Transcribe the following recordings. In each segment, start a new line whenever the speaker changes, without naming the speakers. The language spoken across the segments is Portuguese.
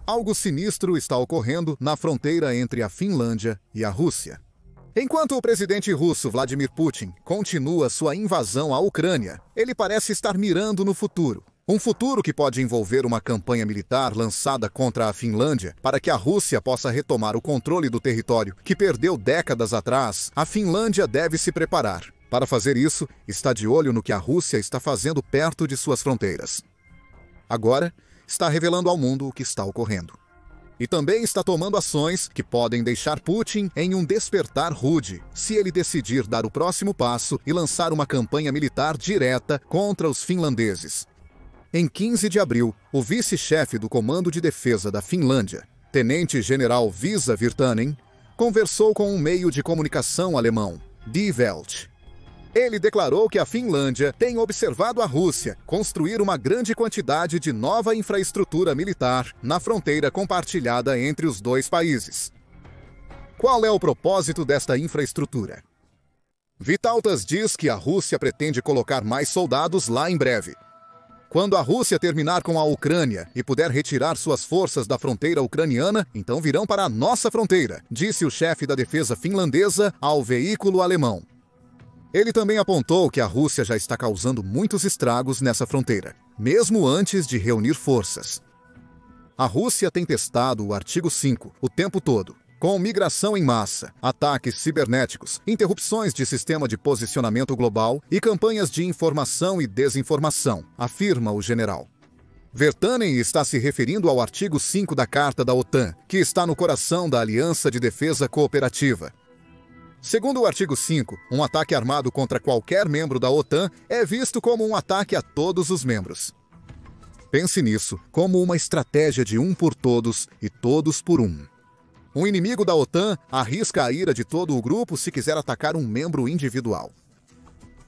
Algo sinistro está ocorrendo na fronteira entre a Finlândia e a Rússia. Enquanto o presidente russo Vladimir Putin continua sua invasão à Ucrânia, ele parece estar mirando no futuro. Um futuro que pode envolver uma campanha militar lançada contra a Finlândia para que a Rússia possa retomar o controle do território que perdeu décadas atrás. A Finlândia deve se preparar. Para fazer isso, está de olho no que a Rússia está fazendo perto de suas fronteiras. Agora, está revelando ao mundo o que está ocorrendo. E também está tomando ações que podem deixar Putin em um despertar rude, se ele decidir dar o próximo passo e lançar uma campanha militar direta contra os finlandeses. Em 15 de abril, o vice-chefe do Comando de Defesa da Finlândia, tenente-general Visa Virtanen, conversou com um meio de comunicação alemão, Die Welt. Ele declarou que a Finlândia tem observado a Rússia construir uma grande quantidade de nova infraestrutura militar na fronteira compartilhada entre os dois países. Qual é o propósito desta infraestrutura? Vitaltas diz que a Rússia pretende colocar mais soldados lá em breve. Quando a Rússia terminar com a Ucrânia e puder retirar suas forças da fronteira ucraniana, então virão para a nossa fronteira, disse o chefe da defesa finlandesa ao veículo alemão. Ele também apontou que a Rússia já está causando muitos estragos nessa fronteira, mesmo antes de reunir forças. A Rússia tem testado o artigo 5 o tempo todo, com migração em massa, ataques cibernéticos, interrupções de sistema de posicionamento global e campanhas de informação e desinformação, afirma o general. Virtanen está se referindo ao artigo 5 da Carta da OTAN, que está no coração da Aliança de Defesa Cooperativa. Segundo o artigo 5, um ataque armado contra qualquer membro da OTAN é visto como um ataque a todos os membros. Pense nisso como uma estratégia de um por todos e todos por um. Um inimigo da OTAN arrisca a ira de todo o grupo se quiser atacar um membro individual.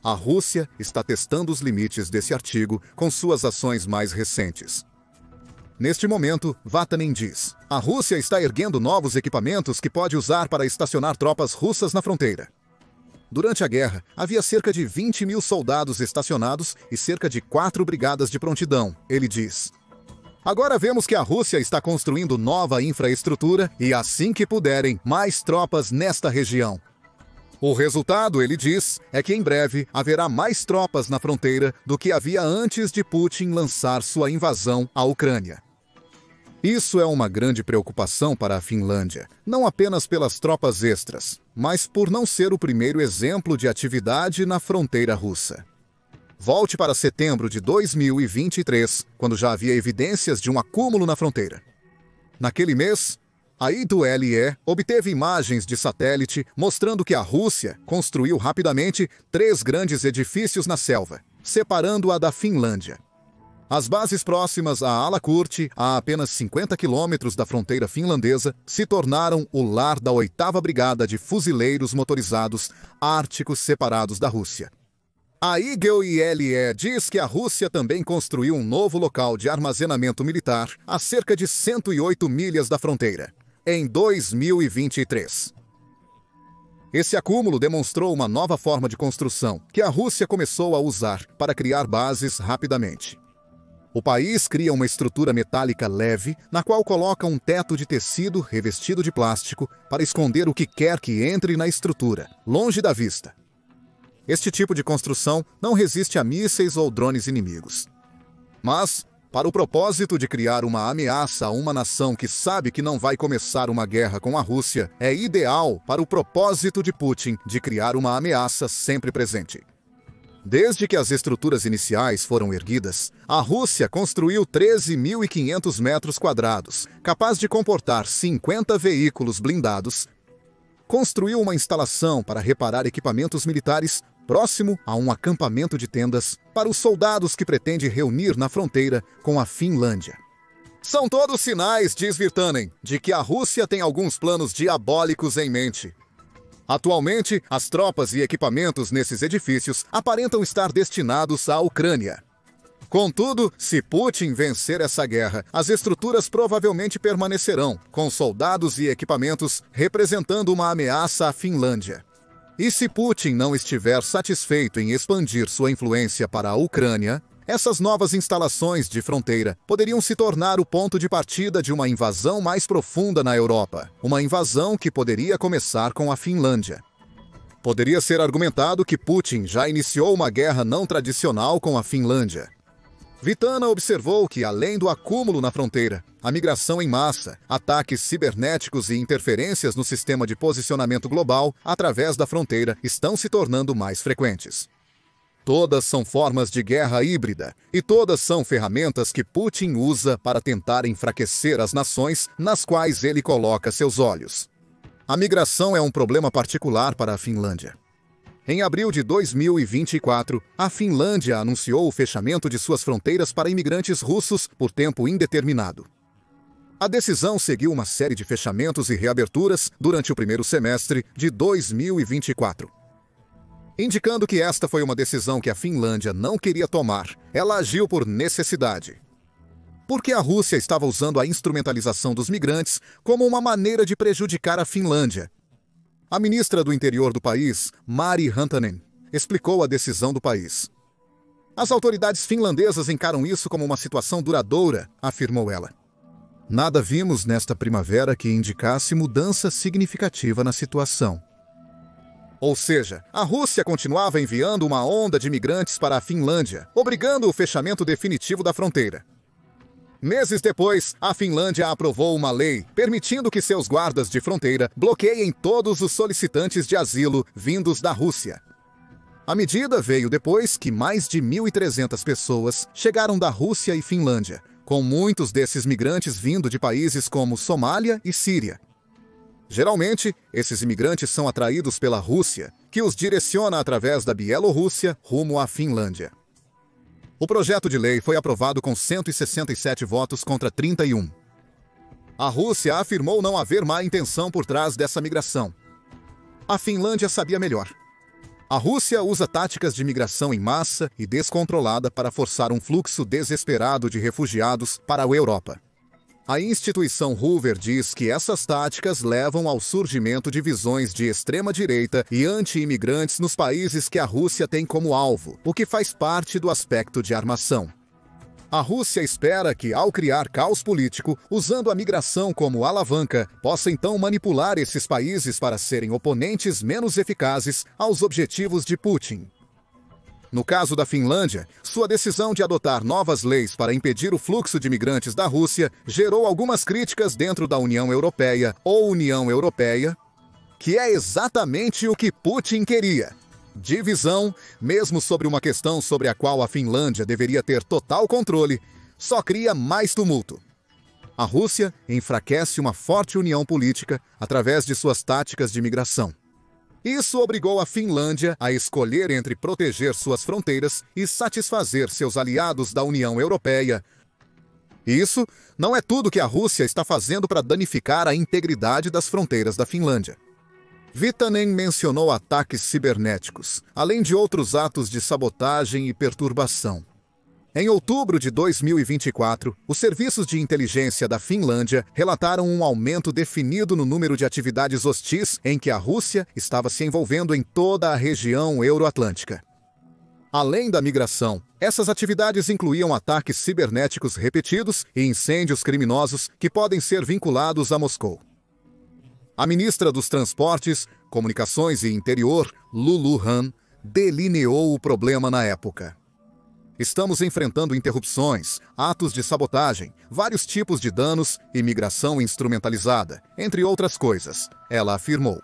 A Rússia está testando os limites desse artigo com suas ações mais recentes. Neste momento, Vatanen diz: a Rússia está erguendo novos equipamentos que pode usar para estacionar tropas russas na fronteira. Durante a guerra, havia cerca de 20 mil soldados estacionados e cerca de 4 brigadas de prontidão, ele diz. Agora vemos que a Rússia está construindo nova infraestrutura e, assim que puderem, mais tropas nesta região. O resultado, ele diz, é que em breve haverá mais tropas na fronteira do que havia antes de Putin lançar sua invasão à Ucrânia. Isso é uma grande preocupação para a Finlândia, não apenas pelas tropas extras, mas por não ser o primeiro exemplo de atividade na fronteira russa. Volte para setembro de 2023, quando já havia evidências de um acúmulo na fronteira. Naquele mês, a IDULE obteve imagens de satélite mostrando que a Rússia construiu rapidamente 3 grandes edifícios na selva, separando-a da Finlândia. As bases próximas a Alakurti, a apenas 50 quilômetros da fronteira finlandesa, se tornaram o lar da 8ª Brigada de Fuzileiros Motorizados Árticos Separados da Rússia. A IGULE diz que a Rússia também construiu um novo local de armazenamento militar a cerca de 108 milhas da fronteira, em 2023. Esse acúmulo demonstrou uma nova forma de construção que a Rússia começou a usar para criar bases rapidamente. O país cria uma estrutura metálica leve, na qual coloca um teto de tecido revestido de plástico para esconder o que quer que entre na estrutura, longe da vista. Este tipo de construção não resiste a mísseis ou drones inimigos. Mas, para o propósito de criar uma ameaça a uma nação que sabe que não vai começar uma guerra com a Rússia, é ideal para o propósito de Putin de criar uma ameaça sempre presente. Desde que as estruturas iniciais foram erguidas, a Rússia construiu 13.500 metros quadrados, capaz de comportar 50 veículos blindados. Construiu uma instalação para reparar equipamentos militares próximo a um acampamento de tendas para os soldados que pretende reunir na fronteira com a Finlândia. São todos sinais, diz Virtanen, de que a Rússia tem alguns planos diabólicos em mente. Atualmente, as tropas e equipamentos nesses edifícios aparentam estar destinados à Ucrânia. Contudo, se Putin vencer essa guerra, as estruturas provavelmente permanecerão, com soldados e equipamentos representando uma ameaça à Finlândia. E se Putin não estiver satisfeito em expandir sua influência para a Ucrânia, Essas novas instalações de fronteira poderiam se tornar o ponto de partida de uma invasão mais profunda na Europa, uma invasão que poderia começar com a Finlândia. Poderia ser argumentado que Putin já iniciou uma guerra não tradicional com a Finlândia. Vitana observou que, além do acúmulo na fronteira, a migração em massa, ataques cibernéticos e interferências no sistema de posicionamento global através da fronteira estão se tornando mais frequentes. Todas são formas de guerra híbrida, e todas são ferramentas que Putin usa para tentar enfraquecer as nações nas quais ele coloca seus olhos. A migração é um problema particular para a Finlândia. Em abril de 2024, a Finlândia anunciou o fechamento de suas fronteiras para imigrantes russos por tempo indeterminado. A decisão seguiu uma série de fechamentos e reaberturas durante o primeiro semestre de 2024. Indicando que esta foi uma decisão que a Finlândia não queria tomar, ela agiu por necessidade. Porque a Rússia estava usando a instrumentalização dos migrantes como uma maneira de prejudicar a Finlândia. A ministra do Interior do país, Mari Rantanen, explicou a decisão do país. As autoridades finlandesas encaram isso como uma situação duradoura, afirmou ela. Nada vimos nesta primavera que indicasse mudança significativa na situação. Ou seja, a Rússia continuava enviando uma onda de imigrantes para a Finlândia, obrigando o fechamento definitivo da fronteira. Meses depois, a Finlândia aprovou uma lei permitindo que seus guardas de fronteira bloqueiem todos os solicitantes de asilo vindos da Rússia. A medida veio depois que mais de 1.300 pessoas chegaram da Rússia e Finlândia, com muitos desses migrantes vindo de países como Somália e Síria. Geralmente, esses imigrantes são atraídos pela Rússia, que os direciona através da Bielorrússia rumo à Finlândia. O projeto de lei foi aprovado com 167 votos contra 31. A Rússia afirmou não haver má intenção por trás dessa migração. A Finlândia sabia melhor. A Rússia usa táticas de migração em massa e descontrolada para forçar um fluxo desesperado de refugiados para a Europa. A instituição Hoover diz que essas táticas levam ao surgimento de visões de extrema-direita e anti-imigrantes nos países que a Rússia tem como alvo, o que faz parte do aspecto de armação. A Rússia espera que, ao criar caos político, usando a migração como alavanca, possa então manipular esses países para serem oponentes menos eficazes aos objetivos de Putin. No caso da Finlândia, sua decisão de adotar novas leis para impedir o fluxo de imigrantes da Rússia gerou algumas críticas dentro da União Europeia ou União Europeia, que é exatamente o que Putin queria. Divisão, mesmo sobre uma questão sobre a qual a Finlândia deveria ter total controle, só cria mais tumulto. A Rússia enfraquece uma forte união política através de suas táticas de migração. Isso obrigou a Finlândia a escolher entre proteger suas fronteiras e satisfazer seus aliados da União Europeia. Isso não é tudo que a Rússia está fazendo para danificar a integridade das fronteiras da Finlândia. Vitanen mencionou ataques cibernéticos, além de outros atos de sabotagem e perturbação. Em outubro de 2024, os serviços de inteligência da Finlândia relataram um aumento definido no número de atividades hostis em que a Rússia estava se envolvendo em toda a região euroatlântica. Além da migração, essas atividades incluíam ataques cibernéticos repetidos e incêndios criminosos que podem ser vinculados a Moscou. A ministra dos Transportes, Comunicações e Interior, Lulu Han, delineou o problema na época. Estamos enfrentando interrupções, atos de sabotagem, vários tipos de danos e migração instrumentalizada, entre outras coisas, ela afirmou.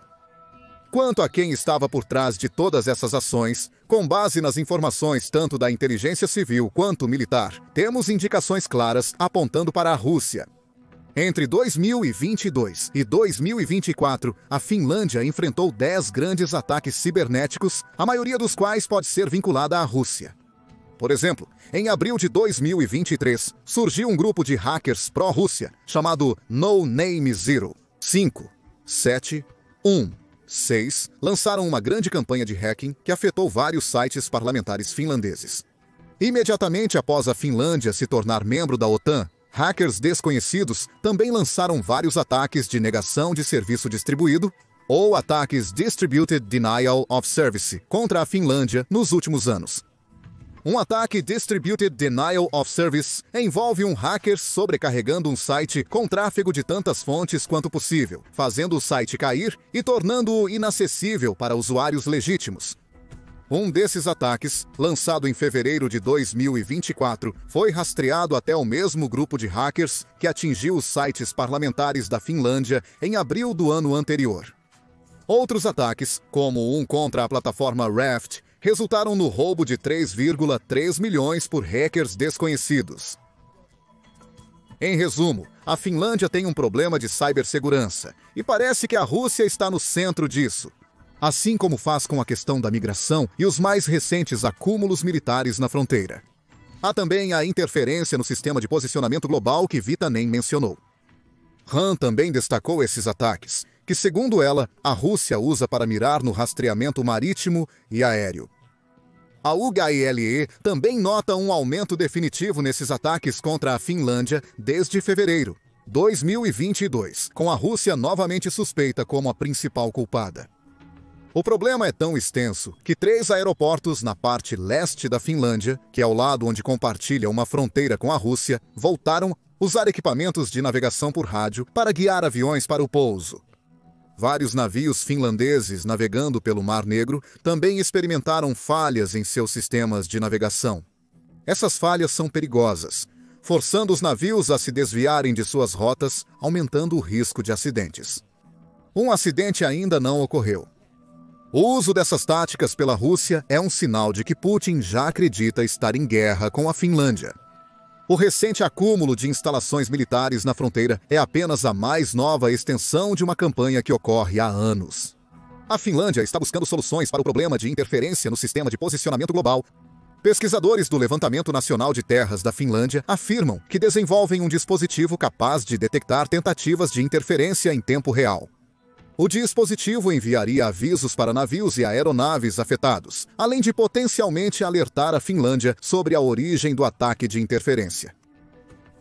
Quanto a quem estava por trás de todas essas ações, com base nas informações tanto da inteligência civil quanto militar, temos indicações claras apontando para a Rússia. Entre 2022 e 2024, a Finlândia enfrentou 10 grandes ataques cibernéticos, a maioria dos quais pode ser vinculada à Rússia. Por exemplo, em abril de 2023, surgiu um grupo de hackers pró-Rússia chamado No Name Zero. 5, 7, 1, 6 lançaram uma grande campanha de hacking que afetou vários sites parlamentares finlandeses. Imediatamente após a Finlândia se tornar membro da OTAN, hackers desconhecidos também lançaram vários ataques de negação de serviço distribuído ou ataques Distributed Denial of Service contra a Finlândia nos últimos anos. Um ataque Distributed Denial of Service envolve um hacker sobrecarregando um site com tráfego de tantas fontes quanto possível, fazendo o site cair e tornando-o inacessível para usuários legítimos. Um desses ataques, lançado em fevereiro de 2024, foi rastreado até o mesmo grupo de hackers que atingiu os sites parlamentares da Finlândia em abril do ano anterior. Outros ataques, como um contra a plataforma Raft, resultaram no roubo de 3,3 milhões por hackers desconhecidos. Em resumo, a Finlândia tem um problema de cibersegurança, e parece que a Rússia está no centro disso, assim como faz com a questão da migração e os mais recentes acúmulos militares na fronteira. Há também a interferência no sistema de posicionamento global que Vitanen mencionou. Han também destacou esses ataques, que, segundo ela, a Rússia usa para mirar no rastreamento marítimo e aéreo. A UGILE também nota um aumento definitivo nesses ataques contra a Finlândia desde fevereiro 2022, com a Rússia novamente suspeita como a principal culpada. O problema é tão extenso que 3 aeroportos na parte leste da Finlândia, que é o lado onde compartilha uma fronteira com a Rússia, voltaram a usar equipamentos de navegação por rádio para guiar aviões para o pouso. Vários navios finlandeses navegando pelo Mar Negro também experimentaram falhas em seus sistemas de navegação. Essas falhas são perigosas, forçando os navios a se desviarem de suas rotas, aumentando o risco de acidentes. Um acidente ainda não ocorreu. O uso dessas táticas pela Rússia é um sinal de que Putin já acredita estar em guerra com a Finlândia. O recente acúmulo de instalações militares na fronteira é apenas a mais nova extensão de uma campanha que ocorre há anos. A Finlândia está buscando soluções para o problema de interferência no sistema de posicionamento global. Pesquisadores do Levantamento Nacional de Terras da Finlândia afirmam que desenvolvem um dispositivo capaz de detectar tentativas de interferência em tempo real. O dispositivo enviaria avisos para navios e aeronaves afetados, além de potencialmente alertar a Finlândia sobre a origem do ataque de interferência.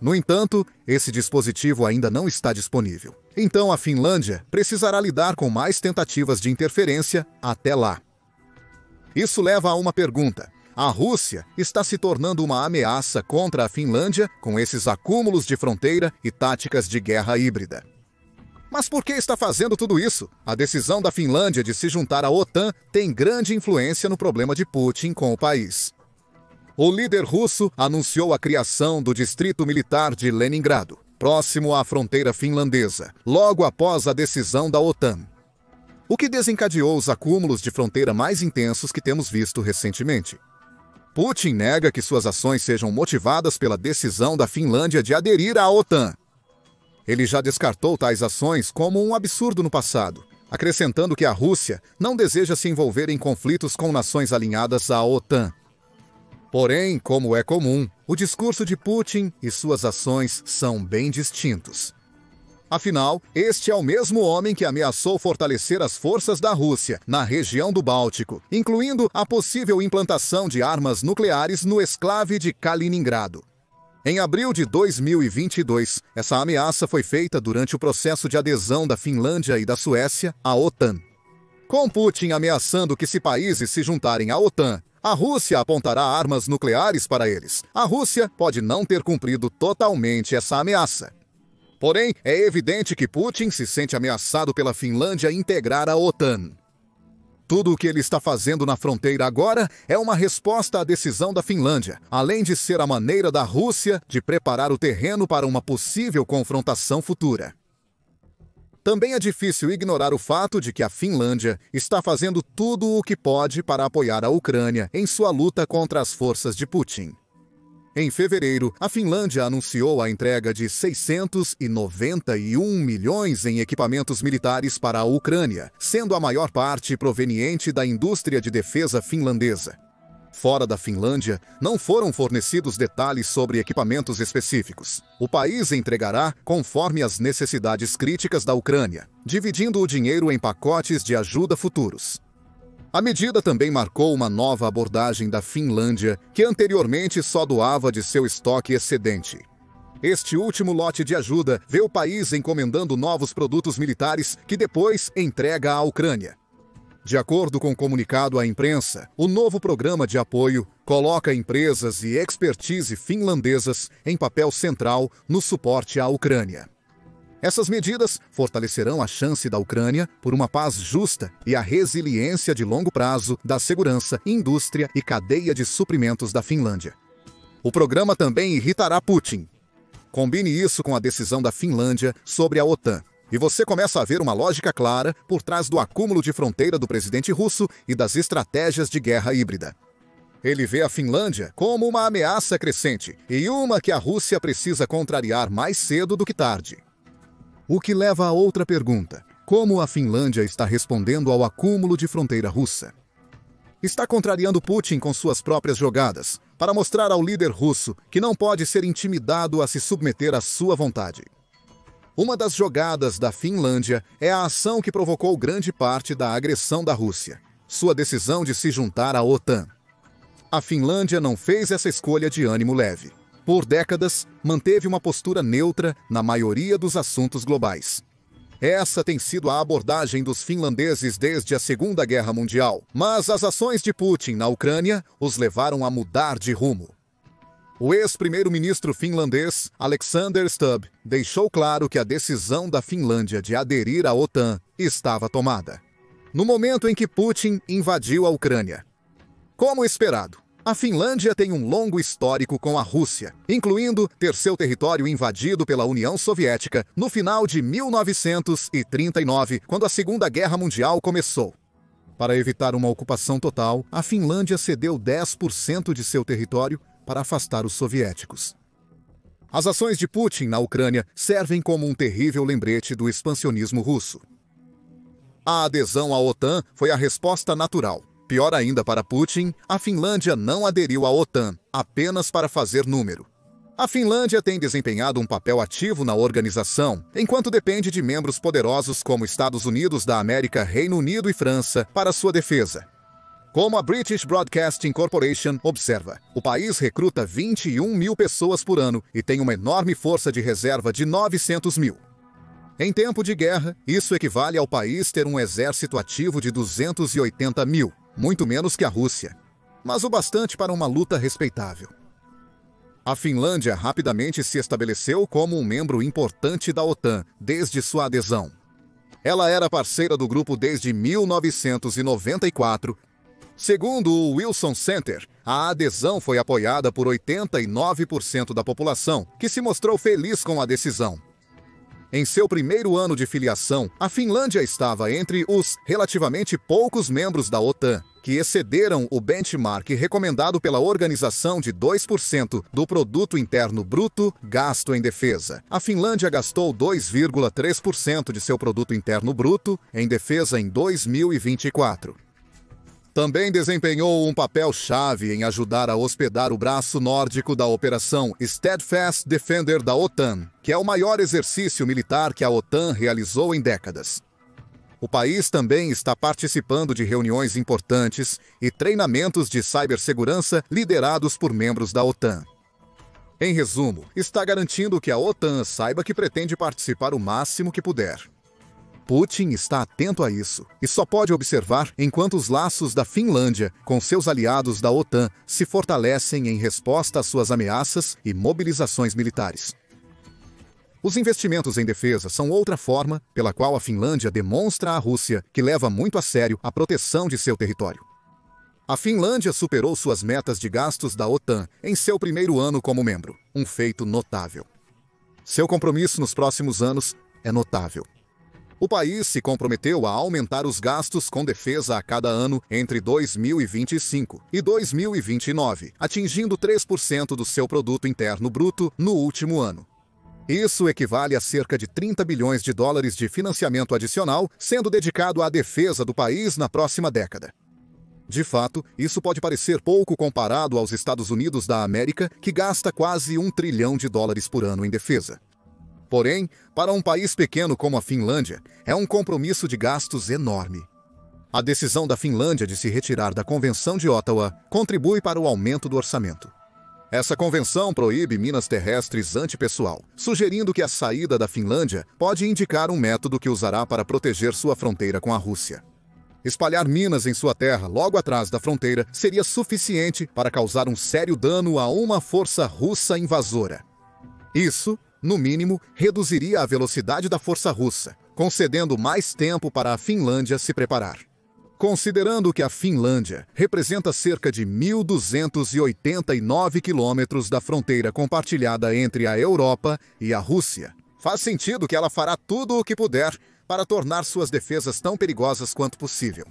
No entanto, esse dispositivo ainda não está disponível. Então a Finlândia precisará lidar com mais tentativas de interferência até lá. Isso leva a uma pergunta. A Rússia está se tornando uma ameaça contra a Finlândia com esses acúmulos de fronteira e táticas de guerra híbrida. Mas por que está fazendo tudo isso? A decisão da Finlândia de se juntar à OTAN tem grande influência no problema de Putin com o país. O líder russo anunciou a criação do Distrito Militar de Leningrado, próximo à fronteira finlandesa, logo após a decisão da OTAN. O que desencadeou os acúmulos de fronteira mais intensos que temos visto recentemente. Putin nega que suas ações sejam motivadas pela decisão da Finlândia de aderir à OTAN. Ele já descartou tais ações como um absurdo no passado, acrescentando que a Rússia não deseja se envolver em conflitos com nações alinhadas à OTAN. Porém, como é comum, o discurso de Putin e suas ações são bem distintos. Afinal, este é o mesmo homem que ameaçou fortalecer as forças da Rússia na região do Báltico, incluindo a possível implantação de armas nucleares no exclave de Kaliningrado. Em abril de 2022, essa ameaça foi feita durante o processo de adesão da Finlândia e da Suécia à OTAN. Com Putin ameaçando que se países se juntarem à OTAN, a Rússia apontará armas nucleares para eles. A Rússia pode não ter cumprido totalmente essa ameaça. Porém, é evidente que Putin se sente ameaçado pela Finlândia integrar a OTAN. Tudo o que ele está fazendo na fronteira agora é uma resposta à decisão da Finlândia, além de ser a maneira da Rússia de preparar o terreno para uma possível confrontação futura. Também é difícil ignorar o fato de que a Finlândia está fazendo tudo o que pode para apoiar a Ucrânia em sua luta contra as forças de Putin. Em fevereiro, a Finlândia anunciou a entrega de 691 milhões em equipamentos militares para a Ucrânia, sendo a maior parte proveniente da indústria de defesa finlandesa. Fora da Finlândia, não foram fornecidos detalhes sobre equipamentos específicos. O país entregará conforme as necessidades críticas da Ucrânia, dividindo o dinheiro em pacotes de ajuda futuros. A medida também marcou uma nova abordagem da Finlândia, que anteriormente só doava de seu estoque excedente. Este último lote de ajuda vê o país encomendando novos produtos militares que depois entrega à Ucrânia. De acordo com o comunicado à imprensa, o novo programa de apoio coloca empresas e expertise finlandesas em papel central no suporte à Ucrânia. Essas medidas fortalecerão a chance da Ucrânia por uma paz justa e a resiliência de longo prazo da segurança, indústria e cadeia de suprimentos da Finlândia. O programa também irritará Putin. Combine isso com a decisão da Finlândia sobre a OTAN, e você começa a ver uma lógica clara por trás do acúmulo de fronteira do presidente russo e das estratégias de guerra híbrida. Ele vê a Finlândia como uma ameaça crescente e uma que a Rússia precisa contrariar mais cedo do que tarde. O que leva a outra pergunta: como a Finlândia está respondendo ao acúmulo de fronteira russa? Está contrariando Putin com suas próprias jogadas, para mostrar ao líder russo que não pode ser intimidado a se submeter à sua vontade. Uma das jogadas da Finlândia é a ação que provocou grande parte da agressão da Rússia: sua decisão de se juntar à OTAN. A Finlândia não fez essa escolha de ânimo leve. Por décadas, manteve uma postura neutra na maioria dos assuntos globais. Essa tem sido a abordagem dos finlandeses desde a Segunda Guerra Mundial, mas as ações de Putin na Ucrânia os levaram a mudar de rumo. O ex-primeiro-ministro finlandês, Alexander Stubb, deixou claro que a decisão da Finlândia de aderir à OTAN estava tomada, no momento em que Putin invadiu a Ucrânia. Como esperado, a Finlândia tem um longo histórico com a Rússia, incluindo ter seu território invadido pela União Soviética no final de 1939, quando a Segunda Guerra Mundial começou. Para evitar uma ocupação total, a Finlândia cedeu 10% de seu território para afastar os soviéticos. As ações de Putin na Ucrânia servem como um terrível lembrete do expansionismo russo. A adesão à OTAN foi a resposta natural. Pior ainda para Putin, a Finlândia não aderiu à OTAN, apenas para fazer número. A Finlândia tem desempenhado um papel ativo na organização, enquanto depende de membros poderosos como Estados Unidos da América, Reino Unido e França para sua defesa. Como a British Broadcasting Corporation observa, o país recruta 21 mil pessoas por ano e tem uma enorme força de reserva de 900 mil. Em tempo de guerra, isso equivale ao país ter um exército ativo de 280 mil, muito menos que a Rússia, mas o bastante para uma luta respeitável. A Finlândia rapidamente se estabeleceu como um membro importante da OTAN desde sua adesão. Ela era parceira do grupo desde 1994. Segundo o Wilson Center, a adesão foi apoiada por 89% da população, que se mostrou feliz com a decisão. Em seu primeiro ano de filiação, a Finlândia estava entre os relativamente poucos membros da OTAN que excederam o benchmark recomendado pela organização de 2% do produto interno bruto gasto em defesa. A Finlândia gastou 2,3% de seu produto interno bruto em defesa em 2024. Também desempenhou um papel-chave em ajudar a hospedar o braço nórdico da Operação Steadfast Defender da OTAN, que é o maior exercício militar que a OTAN realizou em décadas. O país também está participando de reuniões importantes e treinamentos de cibersegurança liderados por membros da OTAN. Em resumo, está garantindo que a OTAN saiba que pretende participar o máximo que puder. Putin está atento a isso e só pode observar enquanto os laços da Finlândia com seus aliados da OTAN se fortalecem em resposta às suas ameaças e mobilizações militares. Os investimentos em defesa são outra forma pela qual a Finlândia demonstra à Rússia que leva muito a sério a proteção de seu território. A Finlândia superou suas metas de gastos da OTAN em seu primeiro ano como membro, um feito notável. Seu compromisso nos próximos anos é notável. O país se comprometeu a aumentar os gastos com defesa a cada ano entre 2025 e 2029, atingindo 3% do seu produto interno bruto no último ano. Isso equivale a cerca de 30 bilhões de dólares de financiamento adicional sendo dedicado à defesa do país na próxima década. De fato, isso pode parecer pouco comparado aos Estados Unidos da América, que gasta quase $1 trilhão por ano em defesa. Porém, para um país pequeno como a Finlândia, é um compromisso de gastos enorme. A decisão da Finlândia de se retirar da Convenção de Ottawa contribui para o aumento do orçamento. Essa convenção proíbe minas terrestres antipessoal, sugerindo que a saída da Finlândia pode indicar um método que usará para proteger sua fronteira com a Rússia. Espalhar minas em sua terra logo atrás da fronteira seria suficiente para causar um sério dano a uma força russa invasora. Isso, no mínimo, reduziria a velocidade da força russa, concedendo mais tempo para a Finlândia se preparar. Considerando que a Finlândia representa cerca de 1.289 quilômetros da fronteira compartilhada entre a Europa e a Rússia, faz sentido que ela fará tudo o que puder para tornar suas defesas tão perigosas quanto possível.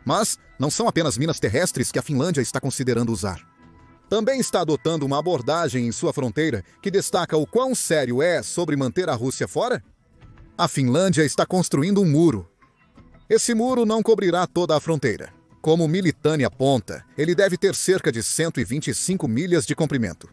Mas não são apenas minas terrestres que a Finlândia está considerando usar. Também está adotando uma abordagem em sua fronteira que destaca o quão sério é sobre manter a Rússia fora. A Finlândia está construindo um muro. Esse muro não cobrirá toda a fronteira. Como Militânia aponta, ele deve ter cerca de 125 milhas de comprimento.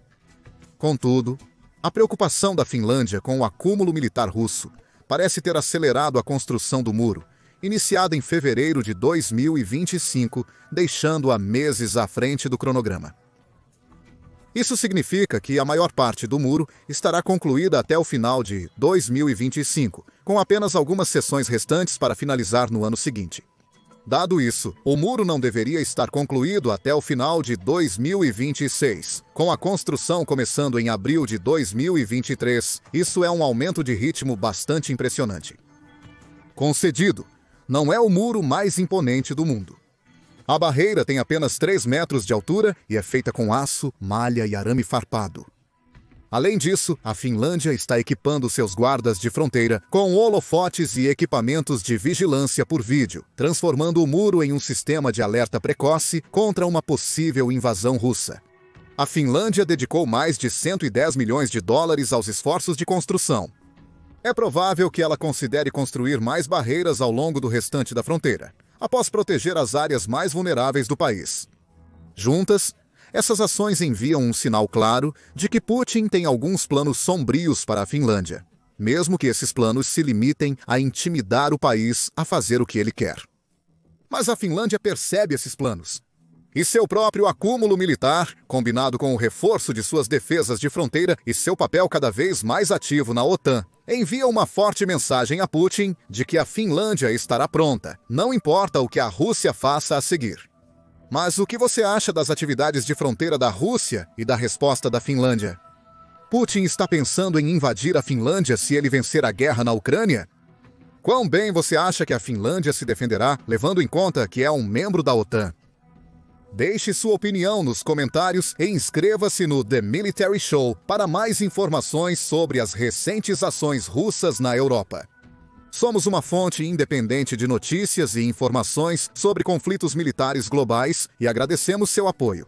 Contudo, a preocupação da Finlândia com o acúmulo militar russo parece ter acelerado a construção do muro, iniciada em fevereiro de 2025, deixando-a meses à frente do cronograma. Isso significa que a maior parte do muro estará concluída até o final de 2025, com apenas algumas seções restantes para finalizar no ano seguinte. Dado isso, o muro não deveria estar concluído até o final de 2026, com a construção começando em abril de 2023. Isso é um aumento de ritmo bastante impressionante. Concedido, não é o muro mais imponente do mundo. A barreira tem apenas 3 metros de altura e é feita com aço, malha e arame farpado. Além disso, a Finlândia está equipando seus guardas de fronteira com holofotes e equipamentos de vigilância por vídeo, transformando o muro em um sistema de alerta precoce contra uma possível invasão russa. A Finlândia dedicou mais de 110 milhões de dólares aos esforços de construção. É provável que ela considere construir mais barreiras ao longo do restante da fronteira, após proteger as áreas mais vulneráveis do país. Juntas, essas ações enviam um sinal claro de que Putin tem alguns planos sombrios para a Finlândia, mesmo que esses planos se limitem a intimidar o país a fazer o que ele quer. Mas a Finlândia percebe esses planos. E seu próprio acúmulo militar, combinado com o reforço de suas defesas de fronteira e seu papel cada vez mais ativo na OTAN, envia uma forte mensagem a Putin de que a Finlândia estará pronta, não importa o que a Rússia faça a seguir. Mas o que você acha das atividades de fronteira da Rússia e da resposta da Finlândia? Putin está pensando em invadir a Finlândia se ele vencer a guerra na Ucrânia? Quão bem você acha que a Finlândia se defenderá, levando em conta que é um membro da OTAN? Deixe sua opinião nos comentários e inscreva-se no The Military Show para mais informações sobre as recentes ações russas na Europa. Somos uma fonte independente de notícias e informações sobre conflitos militares globais e agradecemos seu apoio.